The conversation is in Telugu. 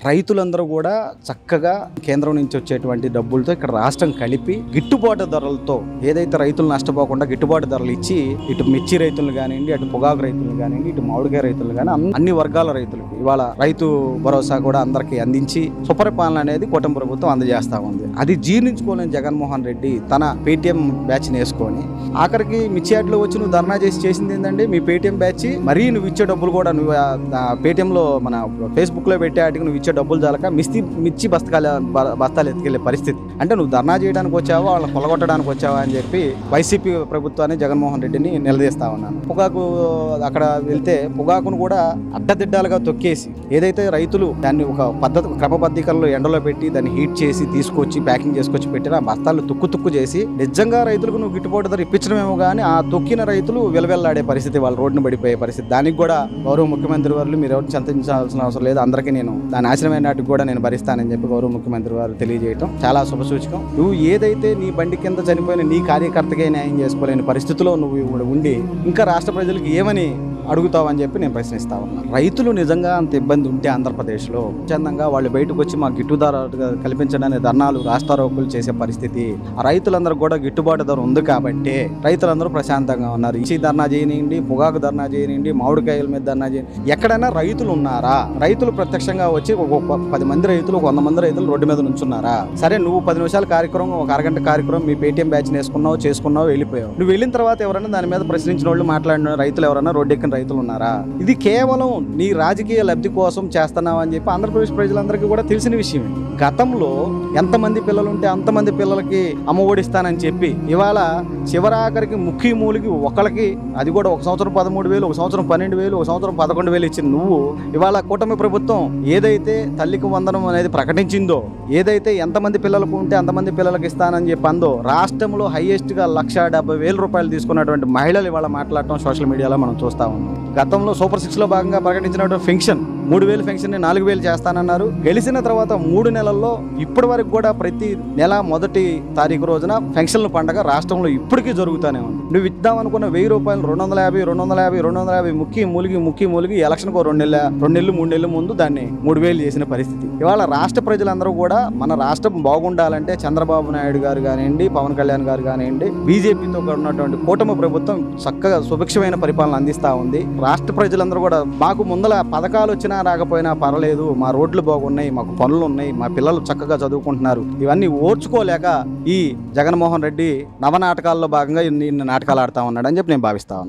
రైతులందరూ కూడా చక్కగా కేంద్రం నుంచి వచ్చేటువంటి డబ్బులతో ఇక్కడ రాష్ట్రం కలిపి గిట్టుబాటు ధరలతో ఏదైతే రైతులు నష్టపోకుండా గిట్టుబాటు ధరలు ఇచ్చి ఇటు మిర్చి రైతులు కానివ్వండి, అటు పొగాకు రైతులు కానివ్వండి, ఇటు మామిడికాయ రైతులు కానీ అన్ని వర్గాల రైతులకు ఇవాళ రైతు భరోసా కూడా అందరికీ అందించి సుపరిపాలన అనేది కూటమి ప్రభుత్వం అందజేస్తా ఉంది. అది జీర్ణించుకోలేని జగన్మోహన్ రెడ్డి తన పేటీఎం బ్యాచ్ని వేసుకొని ఆఖరికి మిర్చి యార్డ్లో వచ్చి నువ్వు ధర్నా చేసింది ఏంటంటే మీ పేటీఎం బ్యాచ్ మరీ నువ్వు ఇచ్చే డబ్బులు కూడా నువ్వు పేటీఎంలో మన ఫేస్బుక్లో పెట్టే వాటికి నువ్వు ఇచ్చే డబ్బులు చాలక మిర్చి బస్తాలు ఎత్తుకెళ్లే పరిస్థితి. అంటే నువ్వు ధర్నా చేయడానికి వచ్చావా వాళ్ళని కొలగొట్టడానికి వచ్చావా అని చెప్పి వైసీపీ ప్రభుత్వాన్ని జగన్మోహన్ రెడ్డిని నిలదీస్తా ఉన్నాను. పొగాకు అక్కడ వెళ్తే పొగాకును కూడా అడ్డదిడ్డాలుగా తొక్కేసి ఏదైతే రైతులు దాన్ని ఒక క్రమబద్ధీకరణలో ఎండలో పెట్టి దాన్ని హీట్ చేసి తీసుకొచ్చి ప్యాకింగ్ చేసుకొచ్చి పెట్టిన బస్తాలు తుక్కు చేసి నిజంగా రైతులకు నువ్వు గిట్టుబాటు ధర ఇప్పించడమేమో కానీ ఆ తొక్కిన రైతులు వెలవెల్లాడే పరిస్థితి, వాళ్ళు రోడ్డును పడిపోయే పరిస్థితి. దానికి కూడా గౌరవ ముఖ్యమంత్రి వారు మీరు ఎవరు చింతించాల్సిన అవసరం లేదు, అందరికీ నేను దాని ఆశ్రమైన నాటికి కూడా నేను భరిస్తానని చెప్పి గౌరవ ముఖ్యమంత్రి వారు తెలియజేయడం చాలా శుభసూచకం. నువ్వు ఏదైతే నీ బండి కింద చనిపోయిన నీ కార్యకర్తగా న్యాయం చేసుకోలేని పరిస్థితిలో నువ్వు ఉండి ఇంకా రాష్ట్ర ప్రజలకు ఏమని అడుగుతావని చెప్పి నేను ప్రశ్నిస్తా ఉన్నాను. రైతులు నిజంగా అంత ఇబ్బంది ఉంటే ఆంధ్రప్రదేశ్లో చందంగా వాళ్ళు బయటకు వచ్చి మాకు గిట్టుబాటు కల్పించడానికి ధర్నాలు రాస్తారోకులు చేసే పరిస్థితి. ఆ రైతులందరూ కూడా గిట్టుబాటు ధర ఉంది కాబట్టి రైతులందరూ ప్రశాంతంగా ఉన్నారు. ఇచ్చి ధర్నా చేయనివ్వండి, పొగాకు ధర్నా చేయనివ్వండి, మామిడికాయల మీద ధర్నా చేయండి, ఎక్కడైనా రైతులు ఉన్నారా? రైతులు ప్రత్యక్షంగా వచ్చి ఒక 10 మంది రైతులు, 100 మంది రైతులు రోడ్డు మీద నుంచున్నారా? సరే, నువ్వు 10 నిమిషాల కార్యక్రమం, ఒక అరగంట కార్యక్రమం మీ పేటీఎం బ్యాచ్ చేసుకున్నావు, వెళ్ళిపోయావు. నువ్వు వెళ్ళిన తర్వాత ఎవరైనా దాని మీద ప్రశ్నించిన వాళ్ళు, మాట్లాడిన రైతులు ఎవరైనా రోడ్డెక్కిన రైతులు ఉన్నారా? ఇది కేవలం నీ రాజకీయ లబ్ధి కోసం చేస్తున్నావు అని చెప్పి ఆంధ్రప్రదేశ్ ప్రజలందరికీ కూడా తెలిసిన విషయమే. గతంలో ఎంతమంది పిల్లలు ఉంటే అంతమంది పిల్లలకి అమ్మ ఒడిస్తానని చెప్పి ఇవాళ చివరాఖరికి ముఖ్య మూలికి ఒకళ్ళకి, అది కూడా ఒక సంవత్సరం 13,000, ఒక సంవత్సరం 12,000, ఒక సంవత్సరం 11,000 ఇచ్చిన నువ్వు ఇవాళ కూటమి ప్రభుత్వం ఏదైతే తల్లికి వందనం అనేది ప్రకటించిందో, ఏదైతే ఎంతమంది పిల్లలకు ఉంటే అంతమంది పిల్లలకి ఇస్తానని చెప్పి అందో, రాష్ట్రంలో హైయెస్ట్గా 1,70,000 రూపాయలు తీసుకున్నటువంటి మహిళలు ఇవాళ మాట్లాడటం సోషల్ మీడియాలో మనం చూస్తా ఉన్నాం. గతంలో సూపర్ 6లో భాగంగా ప్రకటించినటువంటి పెన్షన్ 3,000 పెన్షన్ని 4,000 చేస్తానన్నారు. గెలిచిన తర్వాత 3 నెలల్లో ఇప్పటి వరకు కూడా ప్రతి నెల 1వ తారీఖు రోజున పెన్షన్ల పండగ రాష్ట్రంలో ఇప్పటికీ జరుగుతూనే ఉంది. నువ్వు ఇద్దామనుకున్న 1,000 రూపాయలు 250 ముక్కి మూలిగి ఎలక్షన్కు 2 నెలలు 3 నెలల ముందు దాన్ని 3,000 చేసిన పరిస్థితి. ఇవాళ రాష్ట్ర ప్రజలందరూ కూడా మన రాష్ట్రం బాగుండాలంటే చంద్రబాబు నాయుడు గారు కానివ్వండి, పవన్ కళ్యాణ్ గారు కానివ్వండి, బీజేపీతో ఉన్నటువంటి కూటమి ప్రభుత్వం చక్కగా సుభిక్షమైన పరిపాలన అందిస్తూ ఉంది. రాష్ట్ర ప్రజలందరూ కూడా మాకు ముందల పథకాలు వచ్చినా రాకపోయినా పర్లేదు, మా రోడ్లు బాగున్నాయి, మాకు పనులు ఉన్నాయి, మా పిల్లలు చక్కగా చదువుకుంటున్నారు, ఇవన్నీ ఓర్చుకోలేక ఈ జగన్మోహన్ రెడ్డి నవనాటకాల్లో భాగంగా ఇన్ని నాటకాలు ఆడుతూ ఉన్నాడని చెప్పి నేను భావిస్తా ఉన్నాను.